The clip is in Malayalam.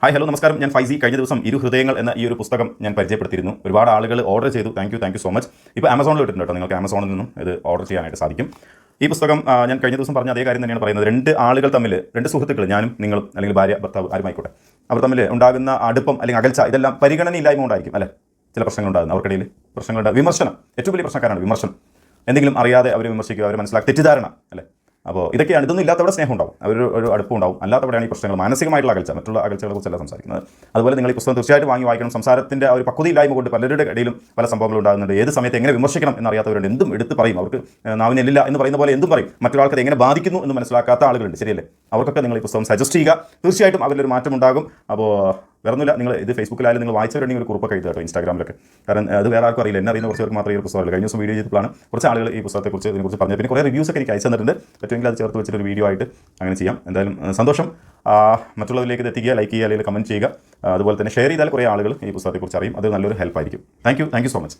ഹായ് ഹലോ നമസ്കാരം. ഞാൻ ഫൈസി. കഴിഞ്ഞ ദിവസം ഇരു ഹൃദയങ്ങൾ എന്ന ഈ ഒരു പുസ്തകം ഞാൻ പരിചയപ്പെടുത്തിയിരുന്നു. ഒരുപാട് ആളുകൾ ഓർഡർ ചെയ്തു. Thank you so much. ഇപ്പോൾ ആമസോണിൽ ഇട്ടിട്ടുണ്ട് കേട്ടോ. നിങ്ങൾക്ക് ആമസോണിൽ നിന്നും ഇത് ഓർഡർ ചെയ്യാനായിട്ട് സാധിക്കും. ഈ പുസ്തകം ഞാൻ കഴിഞ്ഞ ദിവസം പറഞ്ഞ അതേ കാര്യം തന്നെയാണ് പറയുന്നത്. രണ്ട് ആളുകൾ തമ്മിൽ, രണ്ട് സുഹൃത്തുക്കൾ, ഞാനും നിങ്ങളും അല്ലെങ്കിൽ ഭാര്യ ഭർത്താവ് ആരുമായിക്കോട്ടെ, അവർ തമ്മിൽ ഉണ്ടാകുന്ന അടുപ്പം അല്ലെങ്കിൽ അകൽച്ച, ഇതെല്ലാം പരിഗണനയില്ലായ്മ കൊണ്ടായിരിക്കും അല്ലേ ചില പ്രശ്നങ്ങളുണ്ടാകുന്നത്. അവർക്കിടയിൽ പ്രശ്നങ്ങളുണ്ട്. വിമർശനം, ഏറ്റവും വലിയ പ്രശ്നക്കാരാണ് വിമർശനം. എന്തെങ്കിലും അറിയാതെ അവർ വിമർശിക്കുക, അവർ മനസ്സിലാക്കുക, തെറ്റിദ്ധാരണ അല്ലേ. അപ്പോൾ ഇതൊക്കെയാണ്. ഇതൊന്നും ഇല്ലാത്തവിടെ സ്നേഹം ഉണ്ടാവും, ഒരു അടുപ്പം ഉണ്ടാവും. അല്ലാത്തവിടെയാണ് ഈ പ്രശ്നങ്ങൾ, മാനസികമായിട്ടുള്ള അകൽച്ച, മറ്റുള്ള അകൽച്ചകളെ കുറിച്ചല്ല സംസാരിക്കുന്നത്. അതുപോലെ നിങ്ങൾ ഈ പുസ്തകം തീർച്ചയായിട്ടും വായിക്കണം. സംസാരത്തിൻ്റെ ഒരു പക്വതയില്ലായ്മ കൊണ്ട് പലരുടെ ഇടയിലും പല സംഭവങ്ങൾ ഉണ്ടാകുന്നുണ്ട്. ഏത് സമയത്ത് എങ്ങനെ വിമർശിക്കണം എന്നറിയാത്തവരുണ്ട്. എന്തും എടുത്ത് പറയും. അവർക്ക് നാവിനില്ല എന്ന് പറയുന്ന പോലെ എന്തും പറയും. മറ്റൊരാൾക്ക് എങ്ങനെ ബാധിക്കുന്നു എന്ന് മനസ്സിലാക്കാത്ത ആളുകളുണ്ട്, ശരിയല്ലേ? അവർക്കൊക്കെ നിങ്ങൾ ഈ പുസ്തകം സജസ്റ്റ് ചെയ്യുക. തീർച്ചയായിട്ടും അവരിലൊരു മാറ്റം ഉണ്ടാകും. അപ്പോൾ വേറൊന്നുമില്ല, നിങ്ങൾ ഇത് ഫേസ്ബുക്കിലായാലും നിങ്ങൾ വായിച്ചവരുണ്ടെങ്കിൽ ഒരു കുറിപ്പൊക്കെ എഴുതുക കേട്ടോ, ഇൻസ്റ്റാഗ്രാമിലൊക്കെ. കാരണം അത് വേറെ ആർക്കും അറിയില്ല. എന്നെ അറിയുന്ന കുറച്ച് പേർക്ക് മാത്രമേ ഈ പുസ്തകമുള്ളൂ. കഴിഞ്ഞ ദിവസം വീഡിയോ ചെയ്തപ്പോഴാണ് കുറച്ച് ആളുകൾ ഈ പുസ്തകത്തെക്കുറിച്ച് ഇതിനെക്കുറിച്ച് പറഞ്ഞത്. പിന്നെ കുറേ റിവ്യൂസ് ഒക്കെ എനിക്ക് അയച്ചു തന്നിട്ടുണ്ട്. പറ്റുമെങ്കിൽ അത് ചേർത്ത് വെച്ചിട്ട് ഒരു വീഡിയോ ആയിട്ട് അങ്ങനെ ചെയ്യാം. എന്തായാലും സന്തോഷം. മറ്റുള്ളവരിലേക്ക് ഇത് എത്തിക്കുക, ലൈക്ക് ചെയ്യുക, അല്ലെങ്കിൽ കമൻറ്റ് ചെയ്യുക. അതുപോലെ തന്നെ ഷെയർ ചെയ്താൽ കുറേ ആളുകൾ ഈ പുസ്തകത്തെക്കുറിച്ച് അറിയും. അത് നല്ലൊരു ഹെൽപ്പായിരിക്കും. Thank you so much.